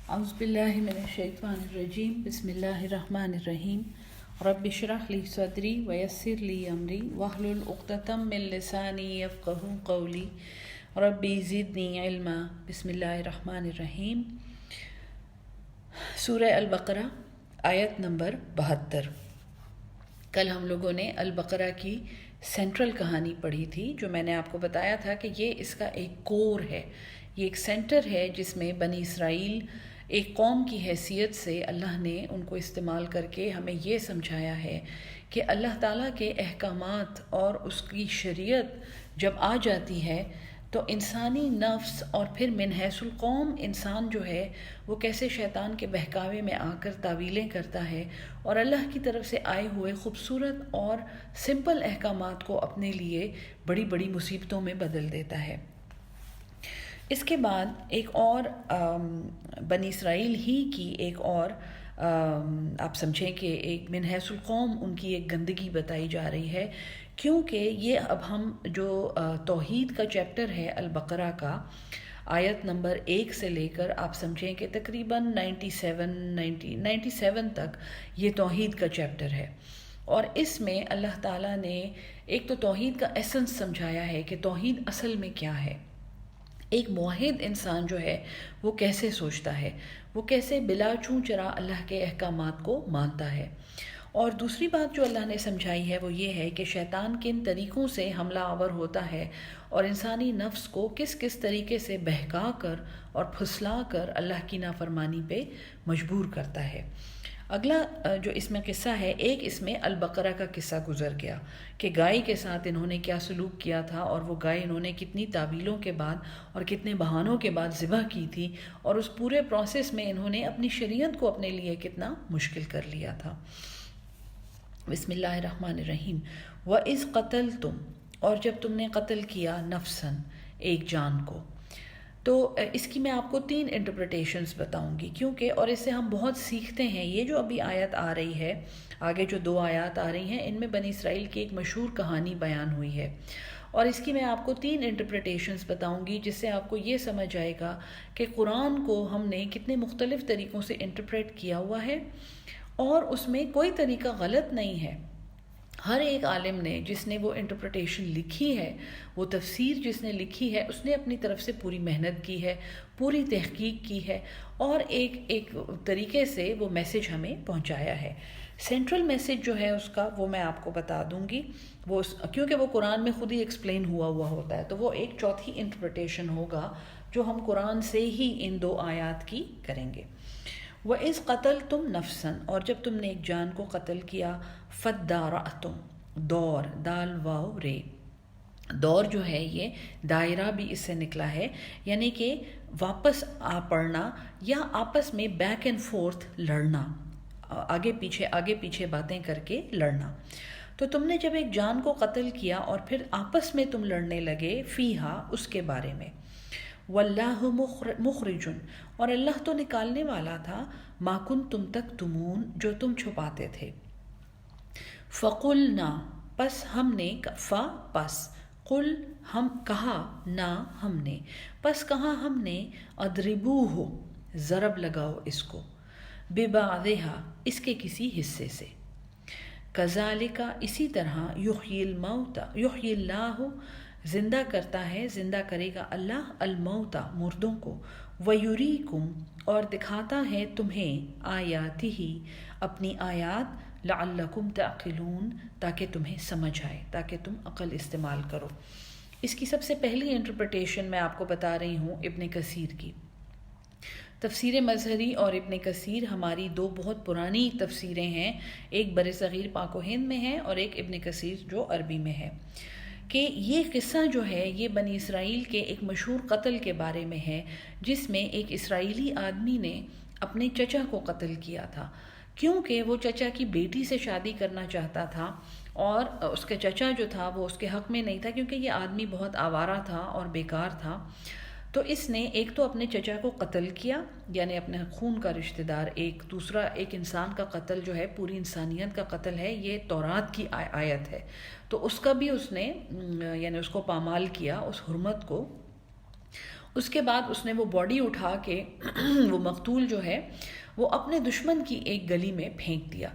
اعوذ باللہ من الشیطان الرجیم بسم اللہ الرحمن الرحیم رب اشرح لی صدری ویسر لی امری واحلل عقدۃ من لسانی یفقہوا قولی ربی زدنی علما۔ بسم اللہ الرحمن الرحیم۔ سورہ البقرہ آیت نمبر 72۔ کل ہم لوگوں نے البقرہ کی سینٹرل کہانی پڑھی تھی، جو میں نے آپ کو بتایا تھا کہ یہ اس کا ایک کور ہے، یہ ایک سینٹر ہے جس میں بنی اسرائیل ایک قوم کی حیثیت سے اللہ نے ان کو استعمال کر کے ہمیں یہ سمجھایا ہے کہ اللہ تعالیٰ کے احکامات اور اس کی شریعت جب آ جاتی ہے تو انسانی نفس اور پھر من حیث القوم انسان جو ہے وہ کیسے شیطان کے بہکاوے میں آ کر تعویلیں کرتا ہے اور اللہ کی طرف سے آئے ہوئے خوبصورت اور سمپل احکامات کو اپنے لیے بڑی بڑی مصیبتوں میں بدل دیتا ہے۔ اس کے بعد ایک اور بنی اسرائیل ہی کی ایک اور آپ سمجھیں کہ ایک من حیث القوم ان کی ایک گندگی بتائی جا رہی ہے، کیونکہ یہ اب ہم جو توحید کا چیپٹر ہے البقرہ کا، آیت نمبر 1 سے لے کر آپ سمجھیں کہ تقریباً 97 تک یہ توحید کا چیپٹر ہے، اور اس میں اللہ تعالیٰ نے ایک تو توحید کا ایسنس سمجھایا ہے کہ توحید اصل میں کیا ہے، ایک موحد انسان جو ہے وہ کیسے سوچتا ہے، وہ کیسے بلا چوں چرا اللہ کے احکامات کو مانتا ہے، اور دوسری بات جو اللہ نے سمجھائی ہے وہ یہ ہے کہ شیطان کن طریقوں سے حملہ آور ہوتا ہے اور انسانی نفس کو کس کس طریقے سے بہکا کر اور پھسلا کر اللہ کی نافرمانی پہ مجبور کرتا ہے۔ اگلا جو اس میں قصہ ہے، ایک اس میں البقرہ کا قصہ گزر گیا کہ گائے کے ساتھ انہوں نے کیا سلوک کیا تھا، اور وہ گائے انہوں نے کتنی تعویلوں کے بعد اور کتنے بہانوں کے بعد ذبح کی تھی، اور اس پورے پروسیس میں انہوں نے اپنی شریعت کو اپنے لیے کتنا مشکل کر لیا تھا۔ بسم اللہ الرحمن الرحیم۔ وَإِذْ قَتَلْتُمْ، اور جب تم نے قتل کیا، نفساً، ایک جان کو۔ تو اس کی میں آپ کو 3 انٹرپریٹیشنز بتاؤں گی، کیونکہ اور اس سے ہم بہت سیکھتے ہیں۔ یہ جو ابھی آیت آ رہی ہے، آگے جو 2 آیات آ رہی ہیں، ان میں بنی اسرائیل کی ایک مشہور کہانی بیان ہوئی ہے، اور اس کی میں آپ کو 3 انٹرپریٹیشنز بتاؤں گی، جس سے آپ کو یہ سمجھ آئے گا کہ قرآن کو ہم نے کتنے مختلف طریقوں سے انٹرپریٹ کیا ہوا ہے، اور اس میں کوئی طریقہ غلط نہیں ہے۔ ہر ایک عالم نے جس نے وہ انٹرپریٹیشن لکھی ہے، وہ تفسیر جس نے لکھی ہے، اس نے اپنی طرف سے پوری محنت کی ہے، پوری تحقیق کی ہے، اور ایک طریقے سے وہ میسج ہمیں پہنچایا ہے۔ سینٹرل میسج جو ہے اس کا وہ میں آپ کو بتا دوں گی، کیونکہ وہ قرآن میں خود ہی ایکسپلین ہوا ہوتا ہے، تو وہ ایک چوتھی انٹرپریٹیشن ہوگا جو ہم قرآن سے ہی ان 2 آیات کی کریں گے۔ وَإِذْ قَتَلْتُمْ نَفْسًا، اور جب تم نے ایک جان کو قتل کیا، فَادَّارَأْتُمْ، دور، دال واو رے، دور جو ہے یہ دائرہ بھی اس سے نکلا ہے، یعنی کہ واپس آ پڑنا یا آپس میں بیک اینڈ فورتھ لڑنا، آگے پیچھے باتیں کر کے لڑنا۔ تو تم نے جب ایک جان کو قتل کیا اور پھر آپس میں تم لڑنے لگے، فیہا، اس کے بارے میں، واللہ مخرج، اور اللہ تو نکالنے والا تھا، ما کنتم تکتمون، جو تم چھپاتے تھے، فقلنا، پس ہم نے، پس قل، ہم کہا، نا، ہم نے، پس کہا ہم نے، اضربوہ، ضرب لگاؤ اس کو، ببعضھا، اس کے کسی حصے سے، کذالک، اسی طرح، یحیی اللہ، زندہ کرتا ہے، زندہ کرے گا اللہ، الموتى، مردوں کو، ویریکم، اور دکھاتا ہے تمہیں، آیاتہ، اپنی آیات، لعلکم تعقلون، تاکہ تمہیں سمجھ آئے، تاکہ تم عقل استعمال کرو۔ اس کی سب سے پہلی انٹرپریٹیشن میں آپ کو بتا رہی ہوں ابن کثیر کی۔ تفسیر مظہری اور ابن کثیر ہماری 2 بہت پرانی تفسیریں ہیں، ایک بر صغیر پاک و ہند میں ہے اور ایک ابن کثیر جو عربی میں ہے، کہ یہ قصہ جو ہے یہ بنی اسرائیل کے ایک مشہور قتل کے بارے میں ہے، جس میں ایک اسرائیلی آدمی نے اپنے چچا کو قتل کیا تھا، کیونکہ وہ چچا کی بیٹی سے شادی کرنا چاہتا تھا، اور اس کا چچا جو تھا وہ اس کے حق میں نہیں تھا، کیونکہ یہ آدمی بہت آوارہ تھا اور بیکار تھا۔ تو اس نے ایک تو اپنے چچا کو قتل کیا، یعنی اپنے خون کا رشتہ دار، دوسرا ایک انسان کا قتل جو ہے پوری انسانیت کا قتل ہے، یہ تورات کی آیت ہے، تو اس کا بھی اس نے یعنی اس کو پامال کیا، اس حرمت کو، اس کے بعد اس نے وہ باڈی اٹھا کے وہ مقتول جو ہے وہ اپنے دشمن کی ایک گلی میں پھینک دیا.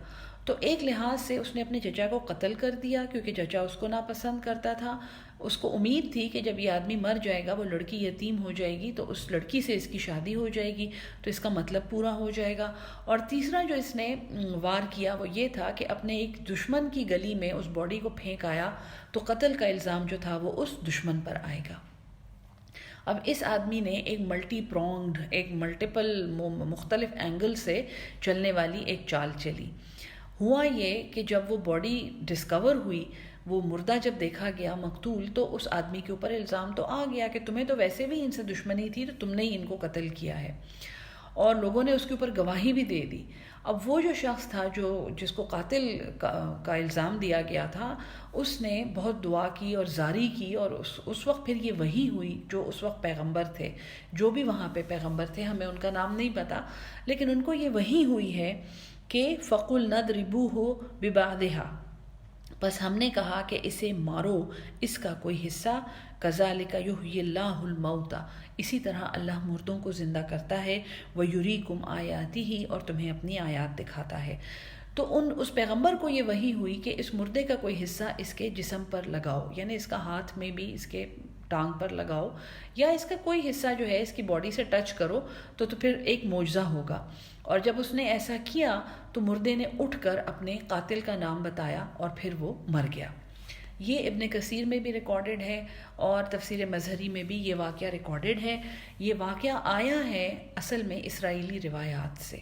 تو ایک لحاظ سے اس نے اپنے چچا کو قتل کر دیا کیونکہ چچا اس کو ناپسند کرتا تھا. اس کو امید تھی کہ جب یہ آدمی مر جائے گا وہ لڑکی یتیم ہو جائے گی تو اس لڑکی سے اس کی شادی ہو جائے گی تو اس کا مطلب پورا ہو جائے گا. اور تیسرا جو اس نے وار کیا وہ یہ تھا کہ اپنے ایک دشمن کی گلی میں اس باڈی کو پھینک آیا تو قتل کا الزام جو تھا وہ اس دشمن پر آئے گا. اب اس آدمی نے ایک ملٹی پرونگڈ، ایک ملٹیپل مختلف اینگل سے چلنے والی ایک چال چلی. ہوا یہ کہ جب وہ باڈی ڈسکور ہوئی، وہ مردہ جب دیکھا گیا مقتول، تو اس آدمی کے اوپر الزام تو آ گیا کہ تمہیں تو ویسے بھی ان سے دشمنی تھی تو تم نے ہی ان کو قتل کیا ہے، اور لوگوں نے اس کے اوپر گواہی بھی دے دی. اب وہ جو شخص تھا جس کو قاتل کا الزام دیا گیا تھا، اس نے بہت دعا کی اور زاری کی، اور اس وقت پھر یہ وحی ہوئی جو اس وقت پیغمبر تھے، جو بھی وہاں پہ پیغمبر تھے، ہمیں ان کا نام نہیں پتہ، لیکن ان کو یہ وحی ہوئی ہے کہ فَقُلْ نَضْرِبُوهُ بِبَعْضِهَا، بس ہم نے کہا کہ اسے مارو، اس کا کوئی حصہ. كَذَلِكَ يُحْيِي اللَّهُ الْمَوْتَى، اسی طرح اللہ مردوں کو زندہ کرتا ہے. وَيُرِيكُمْ آيَاتِهِ، اور تمہیں اپنی آیات دکھاتا ہے. تو اس پیغمبر کو یہ وحی ہوئی کہ اس مردے کا کوئی حصہ اس کے جسم پر لگاؤ، یعنی اس کا ہاتھ میں بھی اس کے ٹانگ پر لگاؤ، یا اس کا کوئی حصہ جو ہے اس کی باڈی سے ٹچ کرو تو پھر ایک معجزہ ہوگا. اور جب اس نے ایسا کیا تو مردے نے اٹھ کر اپنے قاتل کا نام بتایا اور پھر وہ مر گیا. یہ ابن کثیر میں بھی ریکارڈڈ ہے اور تفسیر مظہری میں بھی یہ واقعہ ریکارڈڈ ہے. یہ واقعہ آیا ہے اصل میں اسرائیلی روایات سے.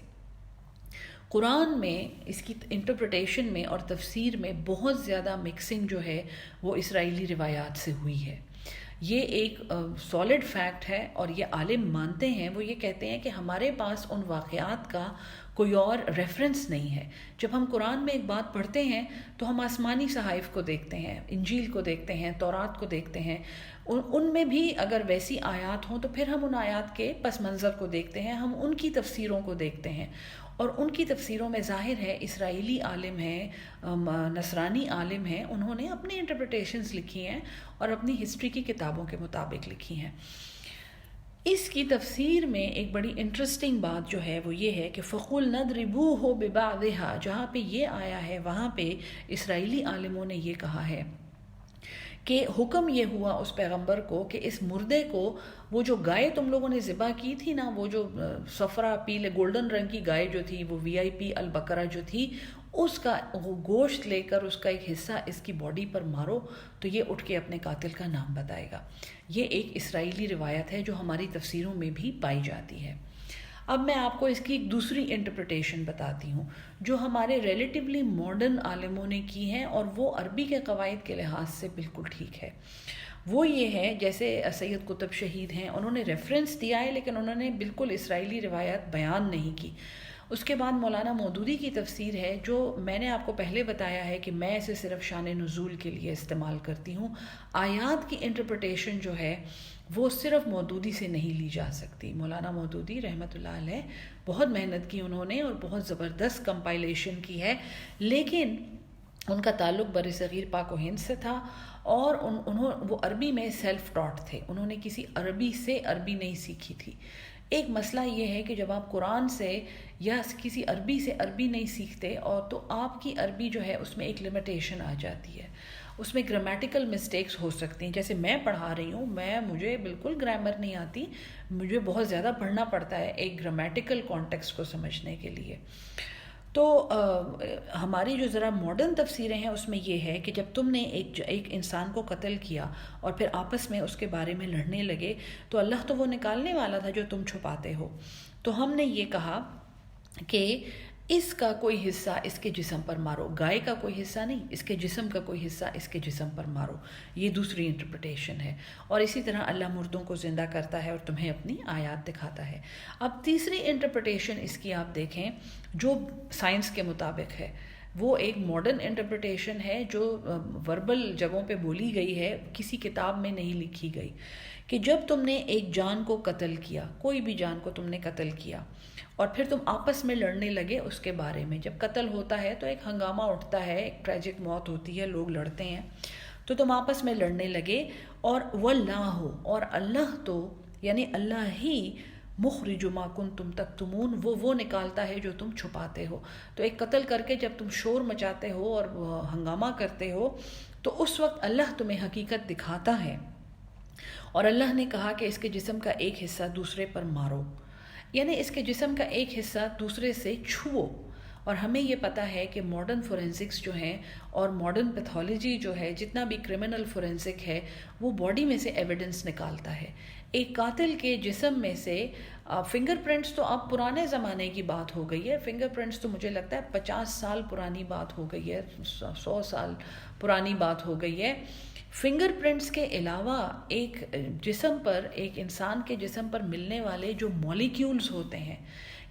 قرآن میں اس کی انٹرپریٹیشن میں اور تفسیر میں بہت زیادہ مکسنگ جو ہے وہ اسرائیلی روایات سے ہوئی ہے. یہ ایک سالڈ فیکٹ ہے اور یہ عالم مانتے ہیں. وہ یہ کہتے ہیں کہ ہمارے پاس ان واقعات کا کوئی اور ریفرنس نہیں ہے. جب ہم قرآن میں ایک بات پڑھتے ہیں تو ہم آسمانی صحائف کو دیکھتے ہیں، انجیل کو دیکھتے ہیں، تورات کو دیکھتے ہیں، ان میں بھی اگر ویسی آیات ہوں تو پھر ہم ان آیات کے پس منظر کو دیکھتے ہیں، ہم ان کی تفسیروں کو دیکھتے ہیں. اور ان کی تفسیروں میں ظاہر ہے اسرائیلی عالم ہیں، نصرانی عالم ہیں، انہوں نے اپنی انٹرپریٹیشنز لکھی ہیں اور اپنی ہسٹری کی کتابوں کے مطابق لکھی ہیں. اس کی تفسیر میں ایک بڑی انٹرسٹنگ بات جو ہے وہ یہ ہے کہ فَقُلْ نَضْرِبُوهُ بِبَعْضِهَا، جہاں پہ یہ آیا ہے وہاں پہ اسرائیلی عالموں نے یہ کہا ہے کہ حکم یہ ہوا اس پیغمبر کو کہ اس مردے کو، وہ جو گائے تم لوگوں نے ذبح کی تھی نا، وہ جو صفرا پیلے گولڈن رنگ کی گائے جو تھی، وہ VIP البقرہ جو تھی، اس کا گوشت لے کر اس کا ایک حصہ اس کی باڈی پر مارو تو یہ اٹھ کے اپنے قاتل کا نام بتائے گا. یہ ایک اسرائیلی روایت ہے جو ہماری تفسیروں میں بھی پائی جاتی ہے. اب میں آپ کو اس کی ایک دوسری انٹرپریٹیشن بتاتی ہوں جو ہمارے ریلیٹیولی ماڈرن عالموں نے کی ہیں، اور وہ عربی کے قواعد کے لحاظ سے بالکل ٹھیک ہے. وہ یہ ہے، جیسے سید قطب شہید ہیں، انہوں نے ریفرنس دیا ہے لیکن انہوں نے بالکل اسرائیلی روایت بیان نہیں کی. اس کے بعد مولانا مودودی کی تفسیر ہے جو میں نے آپ کو پہلے بتایا ہے کہ میں اسے صرف شان نزول کے لیے استعمال کرتی ہوں. آیات کی انٹرپریٹیشن جو ہے وہ صرف مودودی سے نہیں لی جا سکتی. مولانا مودودی رحمۃ اللہ علیہ بہت محنت کی انہوں نے اور بہت زبردست کمپائلیشن کی ہے، لیکن ان کا تعلق بر صغیر پاک و ہند سے تھا اور وہ عربی میں سیلف ٹاٹ تھے، انہوں نے کسی عربی سے عربی نہیں سیکھی تھی. ایک مسئلہ یہ ہے کہ جب آپ قرآن سے یا کسی عربی سے عربی نہیں سیکھتے اور تو آپ کی عربی جو ہے اس میں ایک لمیٹیشن آ جاتی ہے، اس میں گرامیٹیکل مسٹیکس ہو سکتی ہیں. جیسے میں پڑھا رہی ہوں، مجھے بالکل گرامر نہیں آتی، مجھے بہت زیادہ پڑھنا پڑتا ہے ایک گرامیٹیکل کانٹیکسٹ کو سمجھنے کے لیے. تو ہماری جو ذرا ماڈرن تفسیریں ہیں اس میں یہ ہے کہ جب تم نے ایک انسان کو قتل کیا اور پھر آپس میں اس کے بارے میں لڑنے لگے تو اللہ تو وہ نکالنے والا تھا جو تم چھپاتے ہو. تو ہم نے یہ کہا کہ اس کا کوئی حصہ اس کے جسم پر مارو، گائے کا کوئی حصہ نہیں، اس کے جسم کا کوئی حصہ اس کے جسم پر مارو. یہ دوسری انٹرپریٹیشن ہے. اور اسی طرح اللہ مردوں کو زندہ کرتا ہے اور تمہیں اپنی آیات دکھاتا ہے. اب تیسری انٹرپریٹیشن اس کی آپ دیکھیں جو سائنس کے مطابق ہے، وہ ایک ماڈرن انٹرپریٹیشن ہے جو وربل جگہوں پہ بولی گئی ہے، کسی کتاب میں نہیں لکھی گئی، کہ جب تم نے ایک جان کو قتل کیا، کوئی بھی جان کو تم نے قتل کیا اور پھر تم آپس میں لڑنے لگے اس کے بارے میں. جب قتل ہوتا ہے تو ایک ہنگامہ اٹھتا ہے، ایک ٹریجک موت ہوتی ہے، لوگ لڑتے ہیں، تو تم آپس میں لڑنے لگے. اور واللہ، اور اللہ تو یعنی اللہ ہی مخرج ما کنتم تکتمون، وہ نکالتا ہے جو تم چھپاتے ہو۔ تو ایک قتل کر کے جب تم شور مچاتے ہو اور ہنگامہ کرتے ہو تو اس وقت اللہ تمہیں حقیقت دکھاتا ہے۔ اور اللہ نے کہا کہ اس کے جسم کا ایک حصہ دوسرے پر مارو، یعنی اس کے جسم کا ایک حصہ دوسرے سے چھوؤ۔ اور ہمیں یہ پتہ ہے کہ ماڈرن فورینسکس جو ہیں اور ماڈرن پیتھولوجی جو ہے، جتنا بھی کرمنل فورینسک ہے، وہ باڈی میں سے ایویڈنس نکالتا ہے۔ ایک قاتل کے جسم میں سے فنگر پرنٹس تو اب پرانے زمانے کی بات ہو گئی ہے، فنگر پرنٹس تو مجھے لگتا ہے 50 سال پرانی بات ہو گئی ہے، 100 سال پرانی بات ہو گئی ہے۔ فنگر پرنٹس کے علاوہ ایک جسم پر، ایک انسان کے جسم پر ملنے والے جو مولیکیولز ہوتے ہیں،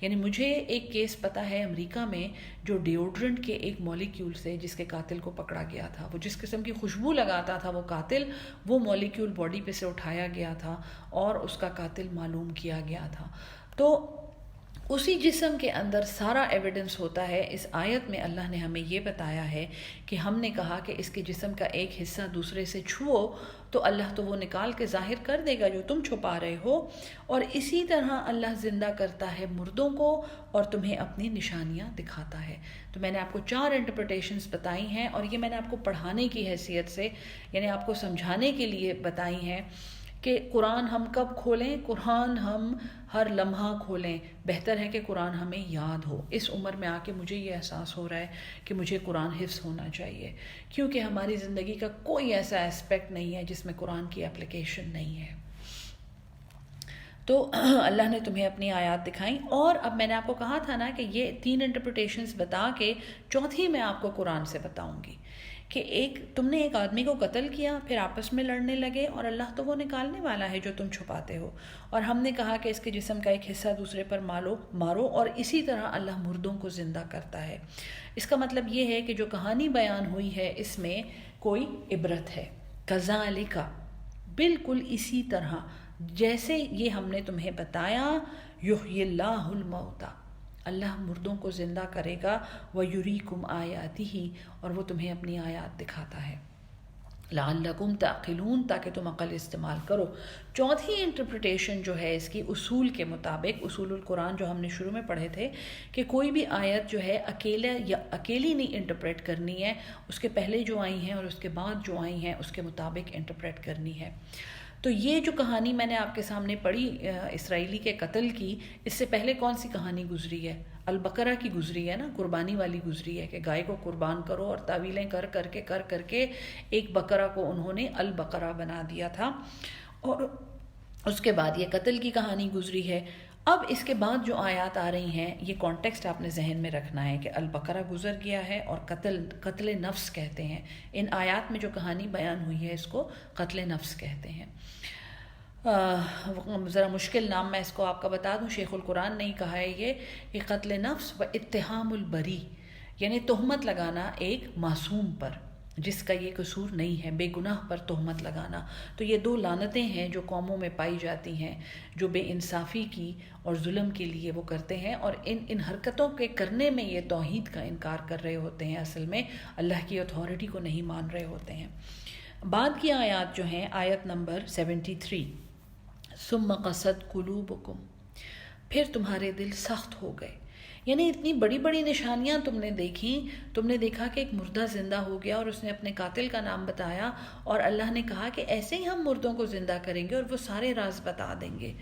یعنی مجھے ایک کیس پتہ ہے امریکہ میں جو ڈیوڈرنٹ کے ایک مولیکیول سے جس کے قاتل کو پکڑا گیا تھا، وہ جس قسم کی خوشبو لگاتا تھا وہ قاتل، وہ مولیکیول باڈی پہ سے اٹھایا گیا تھا اور اس کا قاتل معلوم کیا گیا تھا۔ تو اسی جسم کے اندر سارا ایویڈنس ہوتا ہے۔ اس آیت میں اللہ نے ہمیں یہ بتایا ہے کہ ہم نے کہا کہ اس کے جسم کا ایک حصہ دوسرے سے چھوؤ تو اللہ تو وہ نکال کے ظاہر کر دے گا جو تم چھپا رہے ہو۔ اور اسی طرح اللہ زندہ کرتا ہے مردوں کو اور تمہیں اپنی نشانیاں دکھاتا ہے۔ تو میں نے آپ کو 4 انٹرپریٹیشنز بتائی ہیں، اور یہ میں نے آپ کو پڑھانے کی حیثیت سے، یعنی آپ کو سمجھانے کے لیے بتائی ہیں کہ قرآن ہم کب کھولیں؟ قرآن ہم ہر لمحہ کھولیں۔ بہتر ہے کہ قرآن ہمیں یاد ہو۔ اس عمر میں آ کے مجھے یہ احساس ہو رہا ہے کہ مجھے قرآن حفظ ہونا چاہیے، کیونکہ ہماری زندگی کا کوئی ایسا اسپیکٹ نہیں ہے جس میں قرآن کی اپلیکیشن نہیں ہے۔ تو اللہ نے تمہیں اپنی آیات دکھائیں، اور اب میں نے آپ کو کہا تھا نا کہ یہ 3 انٹرپریٹیشنز بتا کے چوتھی میں آپ کو قرآن سے بتاؤں گی کہ تم نے ایک آدمی کو قتل کیا، پھر آپس میں لڑنے لگے، اور اللہ تو وہ نکالنے والا ہے جو تم چھپاتے ہو۔ اور ہم نے کہا کہ اس کے جسم کا ایک حصہ دوسرے پر مارو، اور اسی طرح اللہ مردوں کو زندہ کرتا ہے۔ اس کا مطلب یہ ہے کہ جو کہانی بیان ہوئی ہے اس میں کوئی عبرت ہے۔ کذالک، بالکل اسی طرح جیسے یہ ہم نے تمہیں بتایا، یحیی اللہ الموتیٰ، اللہ مردوں کو زندہ کرے گا، وَیُرِیکُمْ آیَاتِهِ، اور وہ تمہیں اپنی آیات دکھاتا ہے، لعلکم تعقلون، تاکہ تم عقل استعمال کرو۔ چوتھی انٹرپریٹیشن جو ہے اس کی اصول کے مطابق، اصول القرآن جو ہم نے شروع میں پڑھے تھے کہ کوئی بھی آیت جو ہے اکیلی نہیں انٹرپریٹ کرنی ہے، اس کے پہلے جو آئی ہیں اور اس کے بعد جو آئی ہیں اس کے مطابق انٹرپریٹ کرنی ہے۔ تو یہ جو کہانی میں نے آپ کے سامنے پڑھی اسرائیلی کے قتل کی، اس سے پہلے کون سی کہانی گزری ہے؟ البقرہ کی گزری ہے نا، قربانی والی گزری ہے کہ گائے کو قربان کرو، اور تعویلیں کر کے ایک بقرہ کو انہوں نے البقرہ بنا دیا تھا، اور اس کے بعد یہ قتل کی کہانی گزری ہے۔ اب اس کے بعد جو آیات آ رہی ہیں، یہ کانٹیکسٹ آپ نے ذہن میں رکھنا ہے کہ البقرہ گزر گیا ہے اور قتل نفس کہتے ہیں۔ ان آیات میں جو کہانی بیان ہوئی ہے اس کو قتل نفس کہتے ہیں۔ ذرا مشکل نام میں اس کو آپ کا بتا دوں، شیخ القرآن نے ہی کہا ہے یہ کہ قتل نفس و اتہام البری، یعنی تہمت لگانا ایک معصوم پر جس کا یہ قصور نہیں ہے، بے گناہ پر تہمت لگانا۔ تو یہ 2 لعنتیں ہیں جو قوموں میں پائی جاتی ہیں، جو بے انصافی کی اور ظلم کے لیے وہ کرتے ہیں، اور ان حرکتوں کے کرنے میں یہ توحید کا انکار کر رہے ہوتے ہیں، اصل میں اللہ کی اتھارٹی کو نہیں مان رہے ہوتے ہیں۔ بعد کی آیات جو ہیں، آیت نمبر 73، ثم قست قلوبکم، پھر تمہارے دل سخت ہو گئے، یعنی اتنی بڑی بڑی نشانیاں تم نے دیکھیں، تم نے دیکھا کہ ایک مردہ زندہ ہو گیا اور اس نے اپنے قاتل کا نام بتایا، اور اللہ نے کہا کہ ایسے ہی ہم مردوں کو زندہ کریں گے اور وہ سارے راز بتا دیں گے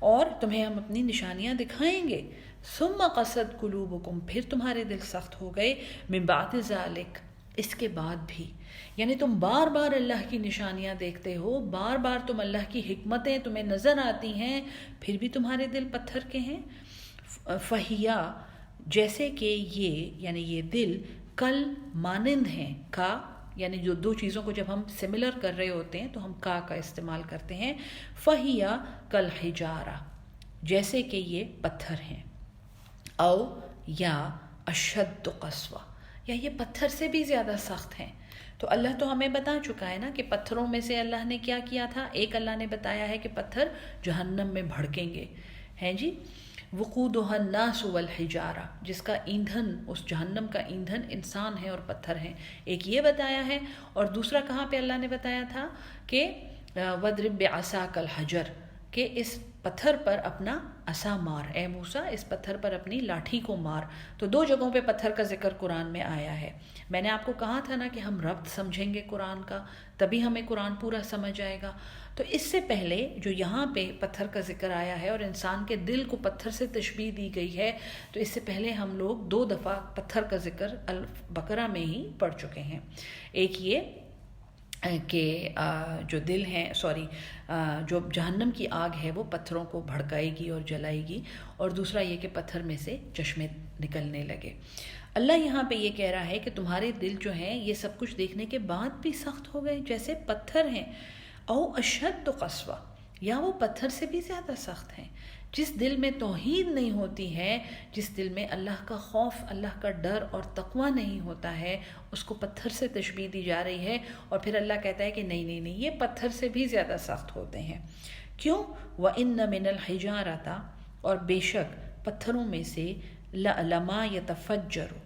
اور تمہیں ہم اپنی نشانیاں دکھائیں گے۔ ثم قست قلوبکم، پھر تمہارے دل سخت ہو گئے، من بعد ذالک، اس کے بعد بھی، یعنی تم بار بار اللہ کی نشانیاں دیکھتے ہو، بار بار تم اللہ کی حکمتیں تمہیں نظر آتی ہیں، پھر بھی تمہارے دل پتھر کے ہیں۔ فہیا، جیسے کہ یعنی یہ دل، کل مانند ہیں، کا یعنی جو 2 چیزوں کو جب ہم سملر کر رہے ہوتے ہیں تو ہم کا استعمال کرتے ہیں۔ فہیا کل حجارہ، جیسے کہ یہ پتھر ہیں، او یا اشد قسوہ، یا یہ پتھر سے بھی زیادہ سخت ہیں۔ تو اللہ تو ہمیں بتا چکا ہے نا کہ پتھروں میں سے اللہ نے کیا کیا تھا۔ ایک اللہ نے بتایا ہے کہ پتھر جہنم میں بھڑکیں گے، ہیں جی، وقودها الناس والحجارہ، جس کا ایندھن، اس جہنم کا ایندھن انسان ہے اور پتھر ہیں، ایک یہ بتایا ہے۔ اور دوسرا کہاں پہ اللہ نے بتایا تھا کہ وَضْرِبْ بِعَصَاكَ الْحَجَرَ، کہ اس پتھر پر اپنا عصا مار، اے موسیٰ اس پتھر پر اپنی لاٹھی کو مار۔ تو 2 جگہوں پہ پتھر کا ذکر قرآن میں آیا ہے۔ میں نے آپ کو کہا تھا نا کہ ہم ربط سمجھیں گے قرآن کا، تبھی ہمیں قرآن پورا سمجھ آئے گا۔ تو اس سے پہلے جو یہاں پہ پتھر کا ذکر آیا ہے اور انسان کے دل کو پتھر سے تشبیہ دی گئی ہے، تو اس سے پہلے ہم لوگ 2 دفعہ پتھر کا ذکر البقرہ میں ہی پڑھ چکے ہیں۔ ایک یہ کہ جو دل ہیں جو جہنم کی آگ ہے وہ پتھروں کو بھڑکائے گی اور جلائے گی، اور دوسرا یہ کہ پتھر میں سے چشمے نکلنے لگے۔ اللہ یہاں پہ یہ کہہ رہا ہے کہ تمہارے دل جو ہیں یہ سب کچھ دیکھنے کے بعد بھی سخت ہو گئے جیسے پتھر ہیں، او اشد قسوہ، یا وہ پتھر سے بھی زیادہ سخت ہیں۔ جس دل میں توحید نہیں ہوتی ہے، جس دل میں اللہ کا خوف، اللہ کا ڈر اور تقوی نہیں ہوتا ہے، اس کو پتھر سے تشبیہ دی جا رہی ہے، اور پھر اللہ کہتا ہے کہ نہیں نہیں نہیں، یہ پتھر سے بھی زیادہ سخت ہوتے ہیں۔ کیوں؟ وَإِنَّ مِنَ الْحِجَارَةِ، اور بے شک پتھروں میں سے لَمَا يَتَفَجَّرُ،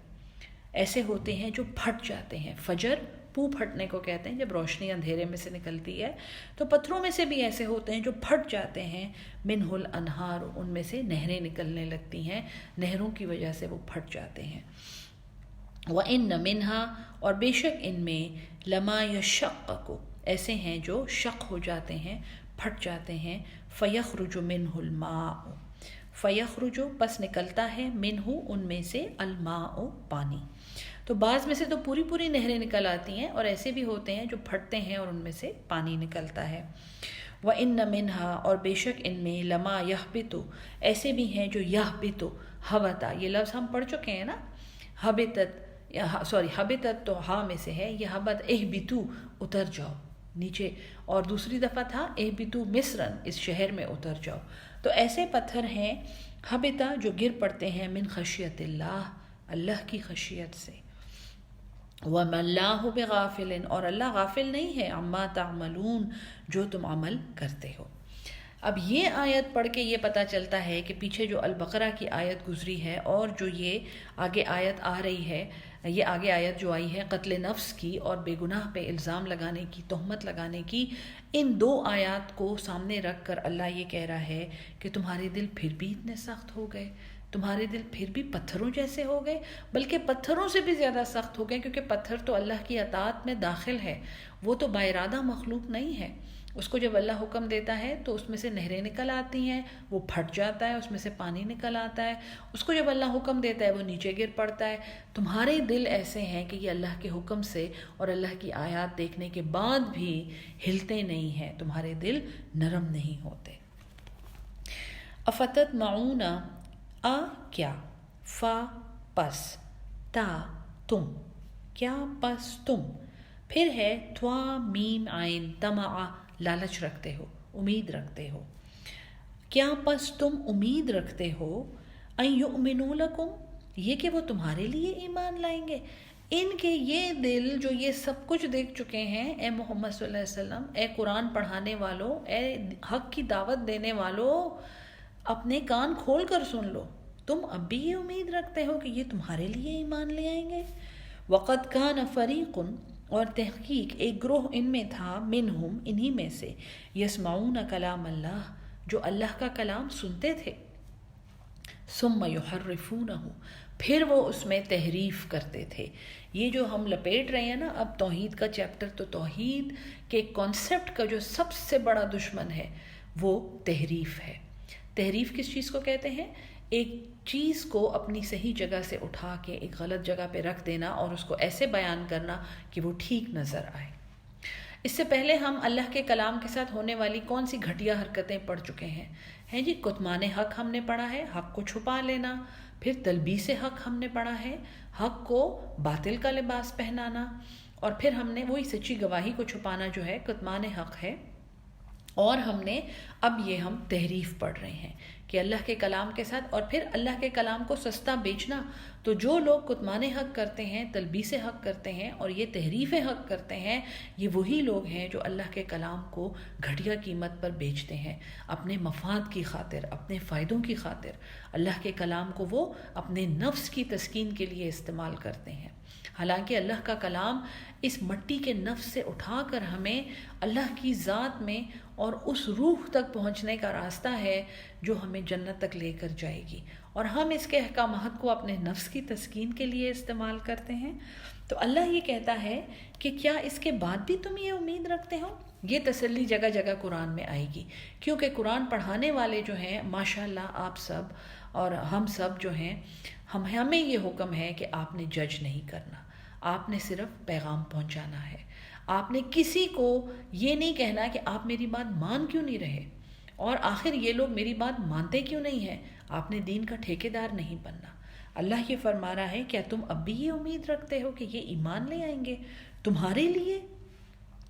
ایسے ہوتے ہیں جو پھٹ جاتے ہیں۔ فجر پو پھٹنے کو کہتے ہیں، جب روشنی اندھیرے میں سے نکلتی ہے، تو پتھروں میں سے بھی ایسے ہوتے ہیں جو پھٹ جاتے ہیں۔ منہ الانہار، ان میں سے نہریں نکلنے لگتی ہیں، نہروں کی وجہ سے وہ پھٹ جاتے ہیں۔ وَإِنَّ مِنْهَا، اور بے شک ان میں لَمَا يَشَقَّقُ، ایسے ہیں جو شق ہو جاتے ہیں، پھٹ جاتے ہیں۔ فَيَخْرُجُ مِنْهُ الْمَاءُ، فَيَخْرُجُ پس نکلتا ہے، مِنْهُ ان میں سے، الْمَاءُ پانی۔ تو بعض میں سے تو پوری پوری نہریں نکل آتی ہیں، اور ایسے بھی ہوتے ہیں جو پھٹتے ہیں اور ان میں سے پانی نکلتا ہے۔ وَإِنَّ مِنْهَا، اور بے شک ان میں، لَمَا يَهْبِطُ، ایسے بھی ہیں جو يَهْبِطُ، ہبتا، یہ لفظ ہم پڑھ چکے ہیں نا، حبتت تو ہا میں سے ہے، یہ حبت، اہبتو اتر جاؤ نیچے، اور دوسری دفعہ تھا اہبتو مصرن، اس شہر میں اتر جاؤ۔ تو ایسے پتھر ہیں حبتا جو گر پڑتے ہیں، من خشیت اللہ، اللہ کی خشیت سے۔ وَمَا اللَّهُ بِغَافِلٍ، اور اللہ غافل نہیں ہے، عَمَّا تَعْمَلُونَ، جو تم عمل کرتے ہو۔ اب یہ آیت پڑھ کے یہ پتہ چلتا ہے کہ پیچھے جو البقرہ کی آیت گزری ہے اور جو یہ آگے آیت آ رہی ہے، یہ آگے آیت جو آئی ہے قتل نفس کی اور بے گناہ پہ الزام لگانے کی، تہمت لگانے کی، ان 2 آیات کو سامنے رکھ کر اللہ یہ کہہ رہا ہے کہ تمہارے دل پھر بھی اتنے سخت ہو گئے، تمہارے دل پھر بھی پتھروں جیسے ہو گئے، بلکہ پتھروں سے بھی زیادہ سخت ہو گئے، کیونکہ پتھر تو اللہ کی اطاعت میں داخل ہے، وہ تو باارادہ مخلوق نہیں ہے۔ اس کو جب اللہ حکم دیتا ہے تو اس میں سے نہریں نکل آتی ہیں، وہ پھٹ جاتا ہے، اس میں سے پانی نکل آتا ہے۔ اس کو جب اللہ حکم دیتا ہے وہ نیچے گر پڑتا ہے۔ تمہارے دل ایسے ہیں کہ یہ اللہ کے حکم سے اور اللہ کی آیات دیکھنے کے بعد بھی ہلتے نہیں ہیں، تمہارے دل نرم نہیں ہوتے۔ افتت معون، کیا، فا پس، تا تم، کیا پس تم، پھر ہے توا میم عین طمع، لالچ رکھتے ہو، امید رکھتے ہو۔ کیا پس تم امید رکھتے ہو، ان یؤمنوا لکم، یہ کہ وہ تمہارے لیے ایمان لائیں گے۔ ان کے یہ دل جو یہ سب کچھ دیکھ چکے ہیں، اے محمد صلی اللہ علیہ وسلم، اے قرآن پڑھانے والوں، اے حق کی دعوت دینے والوں، اپنے کان کھول کر سن لو، تم اب بھی یہ امید رکھتے ہو کہ یہ تمہارے لیے ایمان لے آئیں گے۔ وَقَدْ كَانَ فَرِيقٌ، اور تحقیق ایک گروہ ان میں تھا، منہم انہی میں سے، یسمعون کلام اللہ، جو اللہ کا کلام سنتے تھے، ثم یحرفونہ، پھر وہ اس میں تحریف کرتے تھے۔ یہ جو ہم لپیٹ رہے ہیں نا اب توحید کا چیپٹر، تو توحید کے کانسیپٹ کا جو سب سے بڑا دشمن ہے وہ تحریف ہے۔ تحریف کس چیز کو کہتے ہیں؟ ایک چیز کو اپنی صحیح جگہ سے اٹھا کے ایک غلط جگہ پہ رکھ دینا اور اس کو ایسے بیان کرنا کہ وہ ٹھیک نظر آئے۔ اس سے پہلے ہم اللہ کے کلام کے ساتھ ہونے والی کون سی گھٹیا حرکتیں پڑھ چکے ہیں جی؟ کتمان حق ہم نے پڑھا ہے، حق کو چھپا لینا، پھر تلبیس حق ہم نے پڑھا ہے، حق کو باطل کا لباس پہنانا، اور پھر ہم نے وہی سچی گواہی کو چھپانا جو ہے کتمان حق ہے، اور ہم نے اب یہ ہم تحریف پڑھ رہے ہیں کہ اللہ کے کلام کے ساتھ، اور پھر اللہ کے کلام کو سستا بیچنا. تو جو لوگ کتمان حق کرتے ہیں، تلبیس حق کرتے ہیں اور یہ تحریف حق کرتے ہیں، یہ وہی لوگ ہیں جو اللہ کے کلام کو گھٹیا قیمت پر بیچتے ہیں اپنے مفاد کی خاطر، اپنے فائدوں کی خاطر. اللہ کے کلام کو وہ اپنے نفس کی تسکین کے لیے استعمال کرتے ہیں. حالانکہ اللہ کا کلام اس مٹی کے نفس سے اٹھا کر ہمیں اللہ کی ذات میں اور اس روح تک پہنچنے کا راستہ ہے جو ہمیں جنت تک لے کر جائے گی، اور ہم اس کے احکامات کو اپنے نفس کی تسکین کے لیے استعمال کرتے ہیں. تو اللہ یہ کہتا ہے کہ کیا اس کے بعد بھی تم یہ امید رکھتے ہو؟ یہ تسلی جگہ جگہ قرآن میں آئے گی، کیونکہ قرآن پڑھانے والے جو ہیں ماشاءاللہ آپ سب اور ہم سب جو ہیں، ہمیں یہ حکم ہے کہ آپ نے جج نہیں کرنا، آپ نے صرف پیغام پہنچانا ہے. آپ نے کسی کو یہ نہیں کہنا کہ آپ میری بات مان کیوں نہیں رہے، اور آخر یہ لوگ میری بات مانتے کیوں نہیں ہیں. آپ نے دین کا ٹھیکیدار نہیں بننا. اللہ یہ فرما رہا ہے کیا تم اب بھی یہ امید رکھتے ہو کہ یہ ایمان لے آئیں گے تمہارے لیے؟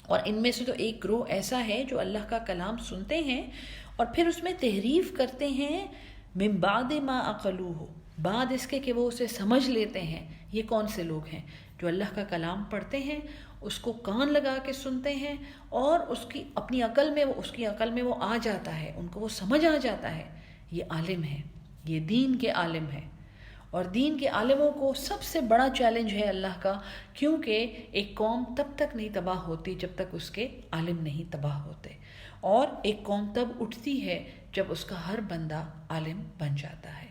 اور ان میں سے تو ایک گروہ ایسا ہے جو اللہ کا کلام سنتے ہیں اور پھر اس میں تحریف کرتے ہیں، من بعد ما عقلوہ، بعد اس کے کہ وہ اسے سمجھ لیتے ہیں. یہ کون سے لوگ ہیں؟ جو اللہ کا کلام پڑھتے ہیں، اس کو کان لگا کے سنتے ہیں، اور اس کی عقل میں وہ آ جاتا ہے، ان کو وہ سمجھ آ جاتا ہے. یہ عالم ہے، یہ دین کے عالم ہے. اور دین کے عالموں کو سب سے بڑا چیلنج ہے اللہ کا، کیونکہ ایک قوم تب تک نہیں تباہ ہوتی جب تک اس کے عالم نہیں تباہ ہوتے، اور ایک قوم تب اٹھتی ہے جب اس کا ہر بندہ عالم بن جاتا ہے.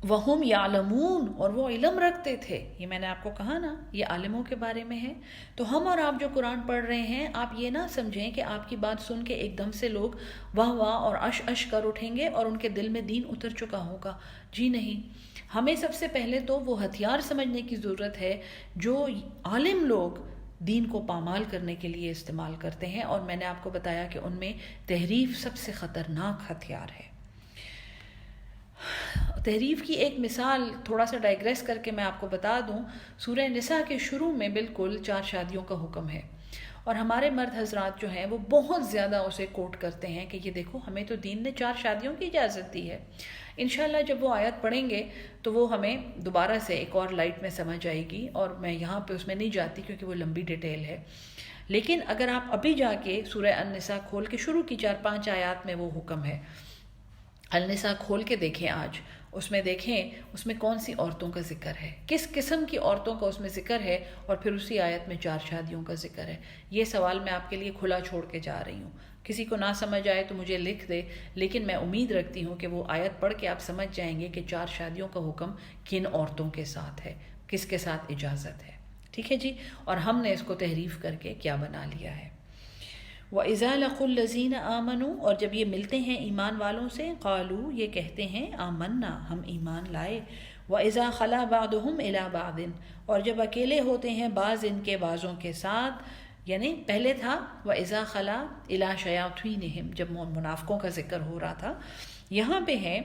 وَهُمْ يَعْلَمُونَ، اور وہ علم رکھتے تھے. یہ میں نے آپ کو کہا نا، یہ عالموں کے بارے میں ہے. تو ہم اور آپ جو قرآن پڑھ رہے ہیں، آپ یہ نہ سمجھیں کہ آپ کی بات سن کے ایک دم سے لوگ واہ واہ اور اش کر اٹھیں گے اور ان کے دل میں دین اتر چکا ہوگا. جی نہیں، ہمیں سب سے پہلے تو وہ ہتھیار سمجھنے کی ضرورت ہے جو عالم لوگ دین کو پامال کرنے کے لیے استعمال کرتے ہیں، اور میں نے آپ کو بتایا کہ ان میں تحریف سب سے خطرناک ہتھیار ہے. تحریف کی ایک مثال تھوڑا سا ڈائگریس کر کے میں آپ کو بتا دوں. سورہ نساء کے شروع میں بالکل 4 شادیوں کا حکم ہے، اور ہمارے مرد حضرات جو ہیں وہ بہت زیادہ اسے کوٹ کرتے ہیں کہ یہ دیکھو ہمیں تو دین نے 4 شادیوں کی اجازت دی ہے. انشاءاللہ جب وہ آیت پڑھیں گے تو وہ ہمیں دوبارہ سے ایک اور لائٹ میں سمجھ آئے گی، اور میں یہاں پہ اس میں نہیں جاتی کیونکہ وہ لمبی ڈیٹیل ہے. لیکن اگر آپ ابھی جا کے سورہ النساء کھول کے شروع کی 4-5 آیات میں وہ حکم ہے. النساء کھول کے دیکھیں آج، اس میں دیکھیں اس میں کون سی عورتوں کا ذکر ہے، کس قسم کی عورتوں کا اس میں ذکر ہے، اور پھر اسی آیت میں 4 شادیوں کا ذکر ہے. یہ سوال میں آپ کے لیے کھلا چھوڑ کے جا رہی ہوں. کسی کو نہ سمجھ آئے تو مجھے لکھ دے، لیکن میں امید رکھتی ہوں کہ وہ آیت پڑھ کے آپ سمجھ جائیں گے کہ 4 شادیوں کا حکم کن عورتوں کے ساتھ ہے، کس کے ساتھ اجازت ہے. ٹھیک ہے جی. اور ہم نے اس کو تحریف کر کے کیا بنا لیا ہے. وَإِذَا لَقُوا الَّذِينَ آمَنُوا، اور جب یہ ملتے ہیں ایمان والوں سے، قالوا یہ کہتے ہیں آمنا ہم ایمان لائے. وَإِذَا خَلَا بَعْضُهُمْ إِلَى بَعْضٍ، اور جب اکیلے ہوتے ہیں بعض ان کے بعضوں کے ساتھ. یعنی پہلے تھا وَإِذَا خَلَا إِلَى شَيَاطِينِهِمْ، جب منافقوں کا ذکر ہو رہا تھا. یہاں پہ ہے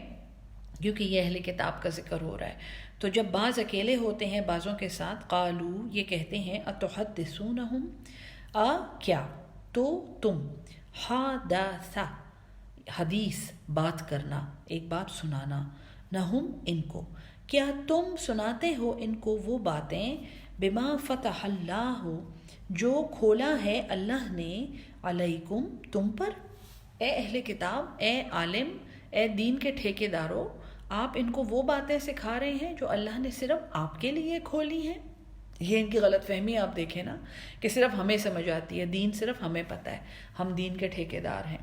کیونکہ یہ اہل کتاب کا ذکر ہو رہا ہے. تو جب بعض اکیلے ہوتے ہیں بعضوں کے ساتھ، قالوا یہ کہتے ہیں أَتُحَدِّثُونَهُمْ کیا تو تم، حدث حدیث بات کرنا، ایک بات سنانا، نہم ان کو، کیا تم سناتے ہو ان کو وہ باتیں، بما فتح اللہ جو کھولا ہے اللہ نے، علیکم تم پر. اے اہل کتاب، اے عالم، اے دین کے ٹھیکیداروں، آپ ان کو وہ باتیں سکھا رہے ہیں جو اللہ نے صرف آپ کے لیے کھولی ہیں. یہ ان کی غلط فہمی آپ دیکھیں نا، کہ صرف ہمیں سمجھ آتی ہے، دین صرف ہمیں پتہ ہے، ہم دین کے ٹھیکیدار ہیں.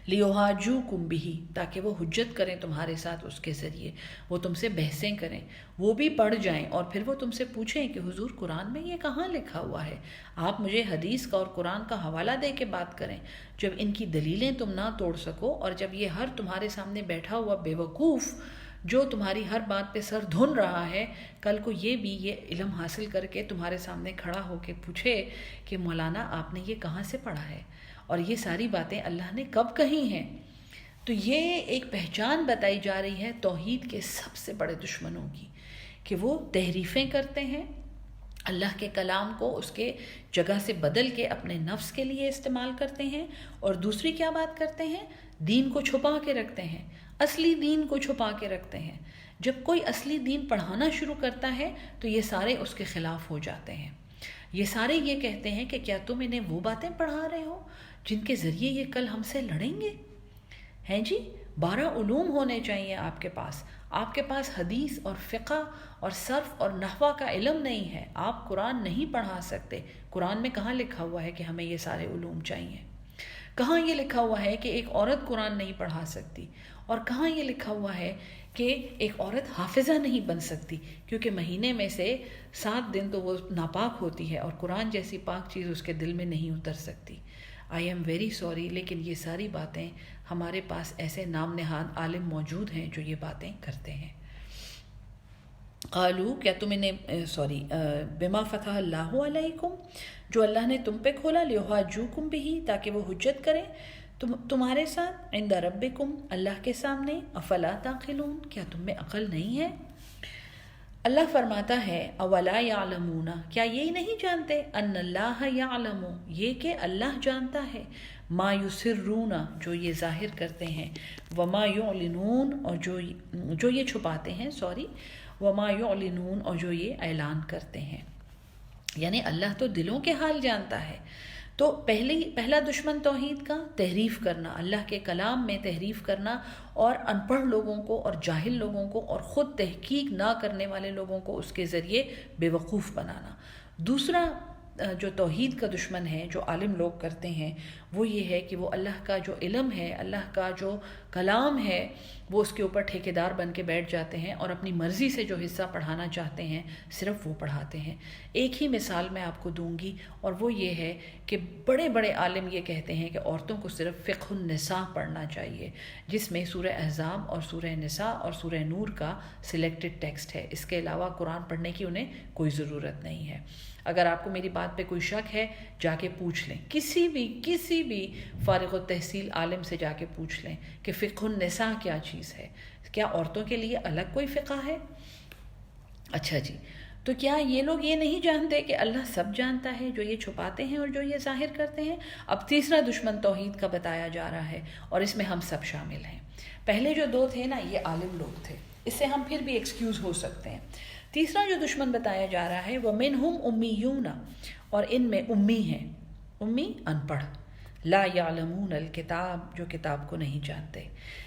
لِيُحَاجُّوكُمْ بِهِ، تاکہ وہ حجت کریں تمہارے ساتھ اس کے ذریعے، وہ تم سے بحثیں کریں، وہ بھی پڑھ جائیں، اور پھر وہ تم سے پوچھیں کہ حضور قرآن میں یہ کہاں لکھا ہوا ہے. آپ مجھے حدیث کا اور قرآن کا حوالہ دے کے بات کریں. جب ان کی دلیلیں تم نہ توڑ سکو، اور جب یہ ہر تمہارے سامنے بیٹھا ہوا بے وقوف جو تمہاری ہر بات پہ سر دھن رہا ہے، کل کو یہ بھی یہ علم حاصل کر کے تمہارے سامنے کھڑا ہو کے پوچھے کہ مولانا آپ نے یہ کہاں سے پڑھا ہے، اور یہ ساری باتیں اللہ نے کب کہی ہیں. تو یہ ایک پہچان بتائی جا رہی ہے توحید کے سب سے بڑے دشمنوں کی، کہ وہ تحریفیں کرتے ہیں اللہ کے کلام کو اس کے جگہ سے بدل کے اپنے نفس کے لیے استعمال کرتے ہیں، اور دوسری کیا بات کرتے ہیں؟ دین کو چھپا کے رکھتے ہیں، اصلی دین کو چھپا کے رکھتے ہیں۔ جب کوئی اصلی دین پڑھانا شروع کرتا ہے تو یہ سارے اس کے خلاف ہو جاتے ہیں۔ یہ سارے یہ کہتے ہیں کہ کیا تم انہیں وہ باتیں پڑھا رہے ہو جن کے ذریعے یہ کل ہم سے لڑیں گے؟ ہیں جی، 12 علوم ہونے چاہیے آپ کے پاس۔ آپ کے پاس حدیث اور فقہ اور صرف اور نحوہ کا علم نہیں ہے، آپ قرآن نہیں پڑھا سکتے۔ قرآن میں کہاں لکھا ہوا ہے کہ ہمیں یہ سارے علوم چاہیے؟ کہاں یہ لکھا ہوا ہے کہ ایک عورت قرآن نہیں پڑھا سکتی؟ اور کہاں یہ لکھا ہوا ہے کہ ایک عورت حافظہ نہیں بن سکتی؟ کیونکہ مہینے میں سے 7 دن تو وہ ناپاک ہوتی ہے، اور قرآن جیسی پاک چیز اس کے دل میں نہیں اتر سکتی۔ آئی ایم ویری سوری، لیکن یہ ساری باتیں ہمارے پاس ایسے نام نہاد عالم موجود ہیں جو یہ باتیں کرتے ہیں۔ قالو، کیا تم انہیں بما فتح اللہ علیکم، جو اللہ نے تم پہ کھولا، لیحاجوکم بہ، تاکہ وہ حجت کریں تمہارے ساتھ، عند ربکم، اللہ کے سامنے، افلا تعقلون، کیا تم میں عقل نہیں ہے؟ اللہ فرماتا ہے اولا یعلمون، کیا یہی نہیں جانتے، ان اللہ یعلم، یہ کہ اللہ جانتا ہے، ما یسرون، جو یہ ظاہر کرتے ہیں، وما یعلنون، اور جو یہ چھپاتے ہیں، وما یعلنون، اور جو یہ اعلان کرتے ہیں۔ یعنی اللہ تو دلوں کے حال جانتا ہے۔ تو پہلا دشمن توحید کا تحریف کرنا، اللہ کے کلام میں تحریف کرنا، اور ان پڑھ لوگوں کو اور جاہل لوگوں کو اور خود تحقیق نہ کرنے والے لوگوں کو اس کے ذریعے بے وقوف بنانا۔ دوسرا جو توحید کا دشمن ہے، جو عالم لوگ کرتے ہیں، وہ یہ ہے کہ وہ اللہ کا جو علم ہے، اللہ کا جو کلام ہے، وہ اس کے اوپر ٹھیکیدار بن کے بیٹھ جاتے ہیں، اور اپنی مرضی سے جو حصہ پڑھانا چاہتے ہیں صرف وہ پڑھاتے ہیں۔ ایک ہی مثال میں آپ کو دوں گی، اور وہ یہ ہے کہ بڑے بڑے عالم یہ کہتے ہیں کہ عورتوں کو صرف فقہ النساء پڑھنا چاہیے، جس میں سورہ احزاب اور سورہ نساء اور سورہ نور کا سلیکٹڈ ٹیکسٹ ہے۔ اس کے علاوہ قرآن پڑھنے کی انہیں کوئی ضرورت نہیں ہے۔ اگر آپ کو میری بات پہ کوئی شک ہے، جا کے پوچھ لیں، کسی بھی فارغ التحصیل عالم سے جا کے پوچھ لیں کہ فقہ النساء کیا چیز ہے، کیا عورتوں کے لیے الگ کوئی فقہ ہے؟ اچھا جی، تو کیا یہ لوگ یہ نہیں جانتے کہ اللہ سب جانتا ہے، جو یہ چھپاتے ہیں اور جو یہ ظاہر کرتے ہیں؟ اب تیسرا دشمن توحید کا بتایا جا رہا ہے، اور اس میں ہم سب شامل ہیں۔ پہلے جو 2 تھے نا، یہ عالم لوگ تھے، اس سے ہم پھر بھی ایکسکیوز ہو سکتے ہیں۔ تیسرا جو دشمن بتایا جا رہا ہے، وَمِنْهُمْ أُمِّيُّونَ، اور ان میں امی ہیں، امی ان پڑھ، لا یعلمون الکتاب، جو کتاب کو نہیں جانتے۔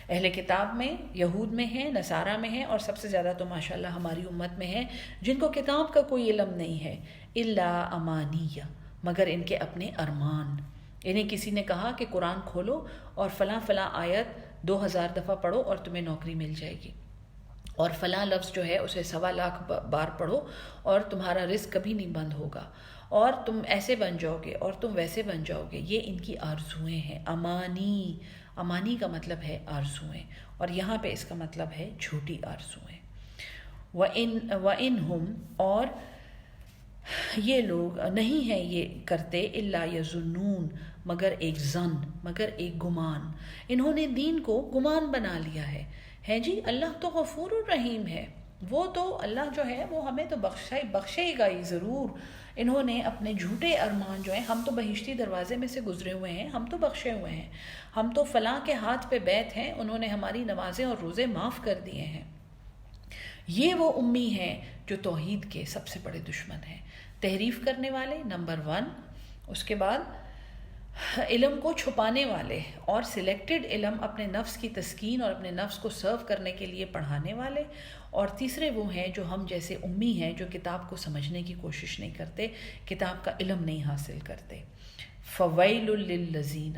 اہل کتاب میں یہود میں ہیں، نصارہ میں ہیں، اور سب سے زیادہ تو ماشاءاللہ ہماری امت میں ہیں جن کو کتاب کا کوئی علم نہیں ہے، الا امانیہ، مگر ان کے اپنے ارمان۔ انہیں کسی نے کہا کہ قرآن کھولو اور فلاں فلاں آیت 2000 دفعہ پڑھو اور تمہیں نوکری مل جائے گی، اور فلاں لفظ جو ہے اسے 1.25 بار پڑھو اور تمہارا رزق کبھی نہیں بند ہوگا، اور تم ایسے بن جاؤ گے اور تم ویسے بن جاؤ گے۔ یہ ان کی آرزویں ہیں، امانی کا مطلب ہے آرزویں، اور یہاں پہ اس کا مطلب ہے جھوٹی آرزویں۔ وَإِنْهُمْ، اور یہ لوگ نہیں ہیں یہ کرتے، الا یظنون، مگر ایک ظن، مگر ایک گمان۔ انہوں نے دین کو گمان بنا لیا ہے جی۔ اللہ تو غفور الرحیم ہے، وہ تو اللہ جو ہے وہ ہمیں تو بخشے گا ہی ضرور۔ انہوں نے اپنے جھوٹے ارمان جو ہیں، ہم تو بہشتی دروازے میں سے گزرے ہوئے ہیں، ہم تو بخشے ہوئے ہیں، ہم تو فلاں کے ہاتھ پہ بیت ہیں، انہوں نے ہماری نمازیں اور روزے معاف کر دیے ہیں۔ یہ وہ امی ہیں جو توحید کے سب سے بڑے دشمن ہیں، تحریف کرنے والے نمبر 1، اس کے بعد علم کو چھپانے والے، اور سلیکٹڈ علم اپنے نفس کی تسکین اور اپنے نفس کو سرو کرنے کے لیے پڑھانے والے، اور تیسرے وہ ہیں جو ہم جیسے امی ہیں، جو کتاب کو سمجھنے کی کوشش نہیں کرتے، کتاب کا علم نہیں حاصل کرتے۔ فویل للذین،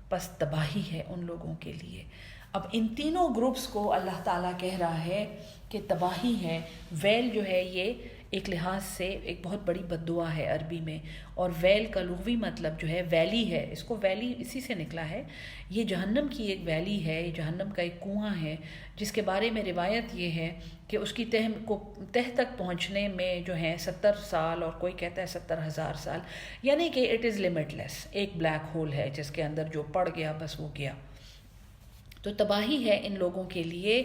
پس تباہی ہے ان لوگوں کے لیے۔ اب ان تینوں گروپس کو اللہ تعالیٰ کہہ رہا ہے کہ تباہی ہے۔ ویل جو ہے یہ ایک لحاظ سے ایک بہت بڑی بد دعا ہے عربی میں، اور ویل کا لغوی مطلب جو ہے ویلی ہے، اس کو ویلی اسی سے نکلا ہے۔ یہ جہنم کی ایک ویلی ہے، یہ جہنم کا ایک کنواں ہے، جس کے بارے میں روایت یہ ہے کہ اس کی تہ تک پہنچنے میں جو ہے 70 سال، اور کوئی کہتا ہے 70,000 سال، یعنی کہ اٹ از لمٹ لیس، ایک بلیک ہول ہے جس کے اندر جو پڑ گیا بس وہ گیا۔ تو تباہی ہے ان لوگوں کے لیے،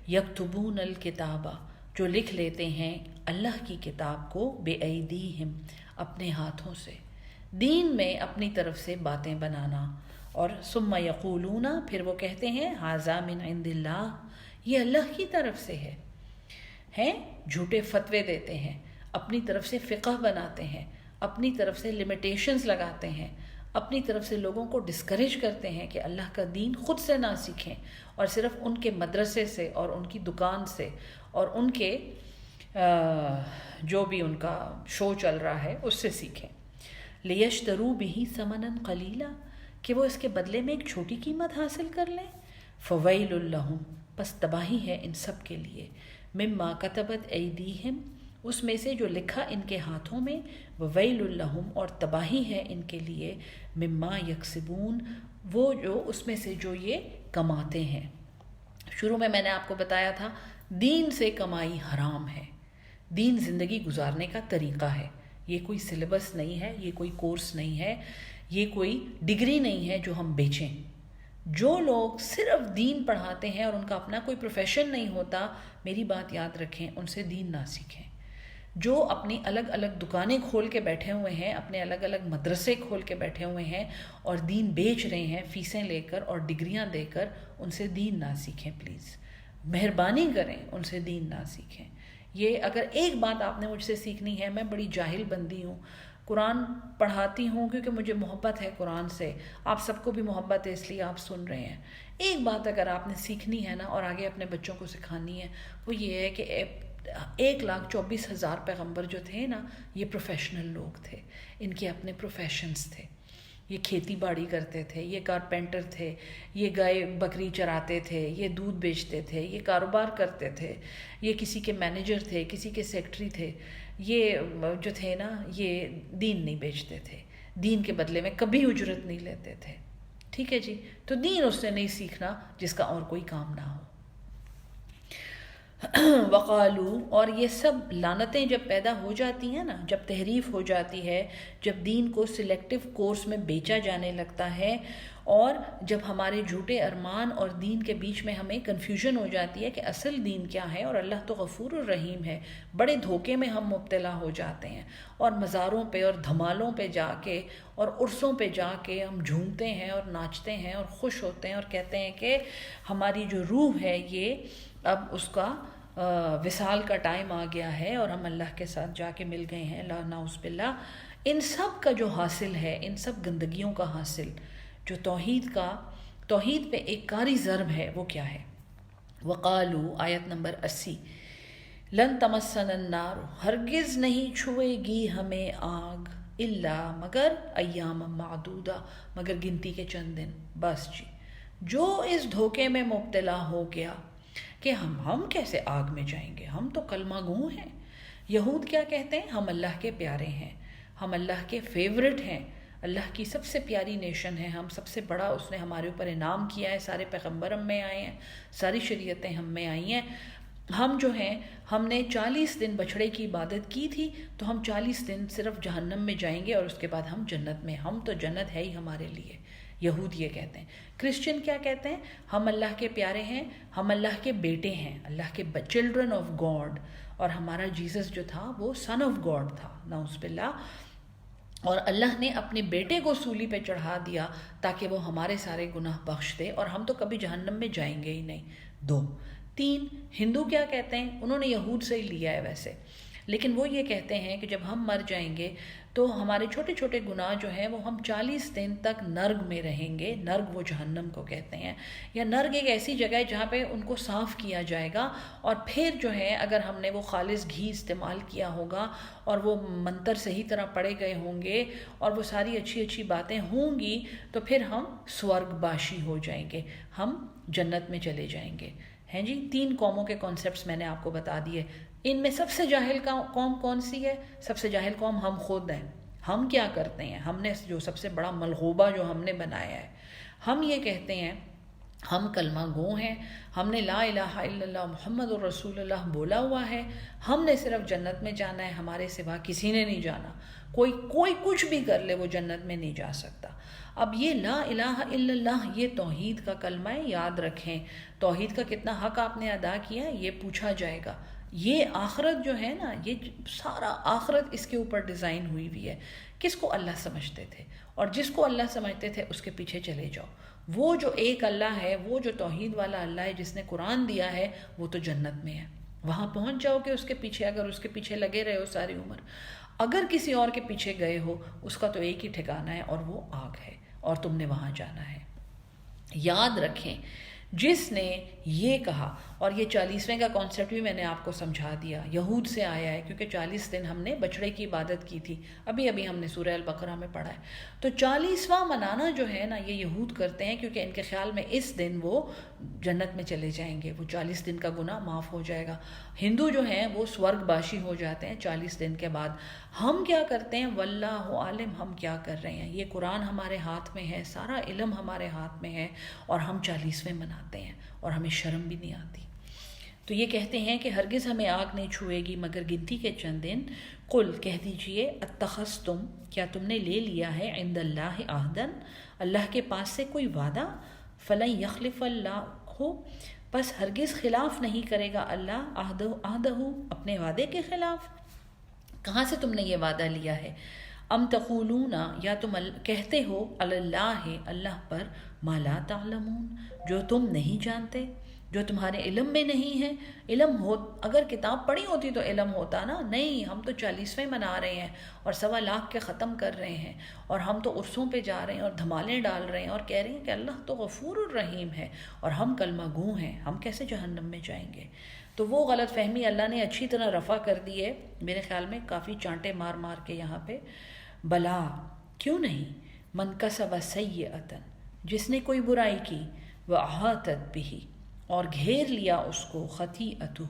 یکتبون الکتابہ، جو لکھ لیتے ہیں اللہ کی کتاب کو بے ایدیہم اپنے ہاتھوں سے، دین میں اپنی طرف سے باتیں بنانا، اور ثم یقولون پھر وہ کہتے ہیں ھذا من عند اللہ، یہ اللہ کی طرف سے ہے، ہیں جھوٹے فتوے دیتے ہیں، اپنی طرف سے فقہ بناتے ہیں، اپنی طرف سے لمیٹیشنز لگاتے ہیں، اپنی طرف سے لوگوں کو ڈسکریج کرتے ہیں کہ اللہ کا دین خود سے نہ سیکھیں، اور صرف ان کے مدرسے سے اور ان کی دکان سے اور ان کے جو بھی ان کا شو چل رہا ہے اس سے سیکھیں۔ لیشتروا بہ ثمنا قلیلا، کہ وہ اس کے بدلے میں ایک چھوٹی قیمت حاصل کر لیں۔ فویل لہم، پس تباہی ہے ان سب کے لیے، مما کتبت ایدیہم، اس میں سے جو لکھا ان کے ہاتھوں میں، وویل لہم، اور تباہی ہے ان کے لیے، مما یکسبون، وہ جو اس میں سے جو یہ کماتے ہیں۔ شروع میں نے آپ کو بتایا تھا دین سے کمائی حرام ہے، دین زندگی گزارنے کا طریقہ ہے، یہ کوئی سلیبس نہیں ہے، یہ کوئی کورس نہیں ہے، یہ کوئی ڈگری نہیں ہے جو ہم بیچیں۔ جو لوگ صرف دین پڑھاتے ہیں اور ان کا اپنا کوئی پروفیشن نہیں ہوتا، میری بات یاد رکھیں، ان سے دین نہ سیکھیں۔ جو اپنی الگ الگ دکانیں کھول کے بیٹھے ہوئے ہیں، اپنے الگ الگ مدرسے کھول کے بیٹھے ہوئے ہیں اور دین بیچ رہے ہیں فیسیں لے کر اور ڈگریاں دے کر، ان سے دین نہ سیکھیں پلیز، مہربانی کریں ان سے دین نہ سیکھیں۔ یہ اگر ایک بات آپ نے مجھ سے سیکھنی ہے، میں بڑی جاہل بندی ہوں، قرآن پڑھاتی ہوں کیونکہ مجھے محبت ہے قرآن سے، آپ سب کو بھی محبت ہے اس لیے آپ سن رہے ہیں۔ ایک بات اگر آپ نے سیکھنی ہے نا اور آگے اپنے بچوں کو سکھانی ہے، وہ یہ ہے کہ 1,24,000 پیغمبر جو تھے نا، یہ پروفیشنل لوگ تھے، ان کے اپنے پروفیشنز تھے، یہ کھیتی باڑی کرتے تھے، یہ کارپینٹر تھے، یہ گائے بکری چراتے تھے، یہ دودھ بیچتے تھے، یہ کاروبار کرتے تھے، یہ کسی کے مینیجر تھے، کسی کے سیکٹری تھے، یہ جو تھے نا یہ دین نہیں بیچتے تھے، دین کے بدلے میں کبھی اجرت نہیں لیتے تھے۔ ٹھیک ہے جی، تو دین اس نے نہیں سیکھنا جس کا اور کوئی کام نہ ہو۔ وقالو، اور یہ سب لعنتیں جب پیدا ہو جاتی ہیں نا، جب تحریف ہو جاتی ہے، جب دین کو سلیکٹیو کورس میں بیچا جانے لگتا ہے، اور جب ہمارے جھوٹے ارمان اور دین کے بیچ میں ہمیں کنفیوژن ہو جاتی ہے کہ اصل دین کیا ہے، اور اللہ تو غفور الرحیم ہے، بڑے دھوکے میں ہم مبتلا ہو جاتے ہیں، اور مزاروں پہ اور دھمالوں پہ جا کے اور عرسوں پہ جا کے ہم جھومتے ہیں اور ناچتے ہیں اور خوش ہوتے ہیں اور کہتے ہیں کہ ہماری جو روح ہے یہ اب اس کا وصال کا ٹائم آ گیا ہے اور ہم اللہ کے ساتھ جا کے مل گئے ہیں، لا نعوذ باللہ۔ ان سب کا جو حاصل ہے، ان سب گندگیوں کا حاصل جو توحید پہ ایک کاری ضرب ہے، وہ کیا ہے؟ وقالو، آیت نمبر 80، لن تمسن النار، ہرگز نہیں چھوئے گی ہمیں آگ، الا مگر ایام معدودہ، مگر گنتی کے چند دن، بس جی۔ جو اس دھوکے میں مبتلا ہو گیا کہ ہم کیسے آگ میں جائیں گے، ہم تو کلمہ گو ہیں۔ یہود کیا کہتے ہیں؟ ہم اللہ کے پیارے ہیں، ہم اللہ کے فیورٹ ہیں، اللہ کی سب سے پیاری نیشن ہے، ہم سب سے بڑا اس نے ہمارے اوپر انعام کیا ہے، سارے پیغمبر ہم میں آئے ہیں، ساری شریعتیں ہم میں آئی ہیں، ہم جو ہیں ہم نے 40 دن بچھڑے کی عبادت کی تھی، تو ہم 40 دن صرف جہنم میں جائیں گے اور اس کے بعد ہم جنت میں، ہم تو جنت ہے ہی ہمارے لیے۔ یہود یہ کہتے ہیں۔ کرسچن کیا کہتے ہیں؟ ہم اللہ کے پیارے ہیں، ہم اللہ کے بیٹے ہیں، اللہ کے چلڈرن آف گاڈ، اور ہمارا جیسس جو تھا وہ سن آف گاڈ تھا، نعوذ باللہ، اور اللہ نے اپنے بیٹے کو سولی پہ چڑھا دیا تاکہ وہ ہمارے سارے گناہ بخش دے، اور ہم تو کبھی جہنم میں جائیں گے ہی نہیں۔ 2 3 ہندو کیا کہتے ہیں؟ انہوں نے یہود سے ہی لیا ہے ویسے، لیکن وہ یہ کہتے ہیں کہ جب ہم مر جائیں گے تو ہمارے چھوٹے چھوٹے گناہ جو ہیں وہ ہم 40 دن تک نرگ میں رہیں گے۔ نرگ وہ جہنم کو کہتے ہیں، یا نرگ ایک ایسی جگہ ہے جہاں پہ ان کو صاف کیا جائے گا، اور پھر جو ہے اگر ہم نے وہ خالص گھی استعمال کیا ہوگا اور وہ منتر صحیح طرح پڑھے گئے ہوں گے اور وہ ساری اچھی اچھی باتیں ہوں گی، تو پھر ہم سورگ باشی ہو جائیں گے، ہم جنت میں چلے جائیں گے۔ ہیں جی، 3 قوموں کے کانسیپٹس میں نے آپ کو بتا دیے۔ ان میں سب سے جاہل قوم کون سی ہے؟ سب سے جاہل قوم ہم خود ہیں۔ ہم کیا کرتے ہیں؟ ہم نے جو سب سے بڑا ملغوبہ جو ہم نے بنایا ہے، ہم یہ کہتے ہیں ہم کلمہ گو ہیں، ہم نے لا الہ الا اللہ محمد الرسول اللہ بولا ہوا ہے، ہم نے صرف جنت میں جانا ہے، ہمارے سوا کسی نے نہیں جانا، کوئی کچھ بھی کر لے وہ جنت میں نہیں جا سکتا۔ اب یہ لا الہ الا اللہ یہ توحید کا کلمہ ہے، یاد رکھیں۔ توحید کا کتنا حق آپ نے ادا کیا یہ پوچھا جائے گا، یہ آخرت جو ہے نا، یہ سارا آخرت اس کے اوپر ڈیزائن ہوئی ہوئی ہے. کس کو اللہ سمجھتے تھے، اور جس کو اللہ سمجھتے تھے اس کے پیچھے چلے جاؤ. وہ جو ایک اللہ ہے، وہ جو توحید والا اللہ ہے جس نے قرآن دیا ہے، وہ تو جنت میں ہے. وہاں پہنچ جاؤ کہ اس کے پیچھے، اگر اس کے پیچھے لگے رہے ہو ساری عمر. اگر کسی اور کے پیچھے گئے ہو، اس کا تو ایک ہی ٹھکانہ ہے، اور وہ آگ ہے، اور تم نے وہاں جانا ہے. یاد رکھیں، جس نے یہ کہا، اور یہ 40ویں کا کانسیپٹ بھی میں نے آپ کو سمجھا دیا، یہود سے آیا ہے، کیونکہ 40 دن ہم نے بچڑے کی عبادت کی تھی. ابھی ہم نے سورہ البقرہ میں پڑھا ہے. تو 40واں منانا جو ہے نا، یہ یہود کرتے ہیں، کیونکہ ان کے خیال میں اس دن وہ جنت میں چلے جائیں گے، وہ 40 دن کا گناہ معاف ہو جائے گا. ہندو جو ہیں وہ سورگ باشی ہو جاتے ہیں 40 دن کے بعد. ہم کیا کرتے ہیں، واللہ عالم، ہم کیا کر رہے ہیں. یہ قرآن ہمارے ہاتھ میں ہے، سارا علم ہمارے ہاتھ میں ہے، اور ہم 40ویں مناتے ہیں، اور ہمیں شرم بھی نہیں آتی. تو یہ کہتے ہیں کہ ہرگز ہمیں آگ نہیں چھوئے گی مگر گنتی کے چند دن. قل، کہہ دیجئے، اتخذتم، کیا تم نے لے لیا ہے، عند اللہ عہدن، اللہ کے پاس سے کوئی وعدہ، فلن یخلف اللہ، پس ہرگز خلاف نہیں کرے گا اللہ عہدہ، اپنے وعدے کے خلاف. کہاں سے تم نے یہ وعدہ لیا ہے؟ ام تقولون، یا تم کہتے ہو، علی اللہ، اللہ پر، ما لا تعلمون، جو تم نہیں جانتے، جو تمہارے علم میں نہیں ہے. علم ہو، اگر کتاب پڑھی ہوتی تو علم ہوتا نا. نہیں، ہم تو 40ویں منا رہے ہیں، اور 1.25 کے ختم کر رہے ہیں، اور ہم تو عرسوں پہ جا رہے ہیں، اور دھمالیں ڈال رہے ہیں، اور کہہ رہے ہیں کہ اللہ تو غفور الرحیم ہے، اور ہم کلمہ گو ہیں، ہم کیسے جہنم میں جائیں گے. تو وہ غلط فہمی اللہ نے اچھی طرح رفع کر دی ہے، میرے خیال میں کافی چانٹے مار مار کے یہاں پہ. بلا، کیوں نہیں، من کسب سیئۃ، جس نے کوئی برائی کی، وَأَحَاطَتْ بِهِ، اور گھیر لیا اس کو، خطیئتہ،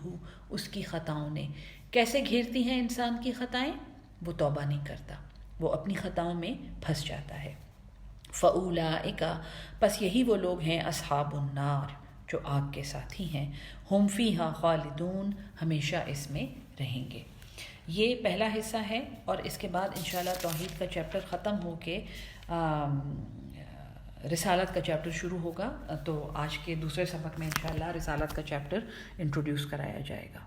اس کی خطاؤں نے. کیسے گھیرتی ہیں انسان کی خطائیں؟ وہ توبہ نہیں کرتا، وہ اپنی خطاؤں میں پھنس جاتا ہے. فَأُولَٰئِکَ، پس یہی وہ لوگ ہیں، اصحاب النار، جو آگ کے ساتھی ہیں، ہم فیہا خالدون، ہمیشہ اس میں رہیں گے. یہ پہلا حصہ ہے، اور اس کے بعد انشاءاللہ توحید کا چیپٹر ختم ہو کے رسالت کا چیپٹر شروع ہوگا. تو آج کے دوسرے سبق میں انشاءاللہ رسالت کا چیپٹر انٹروڈیوس کرایا جائے گا.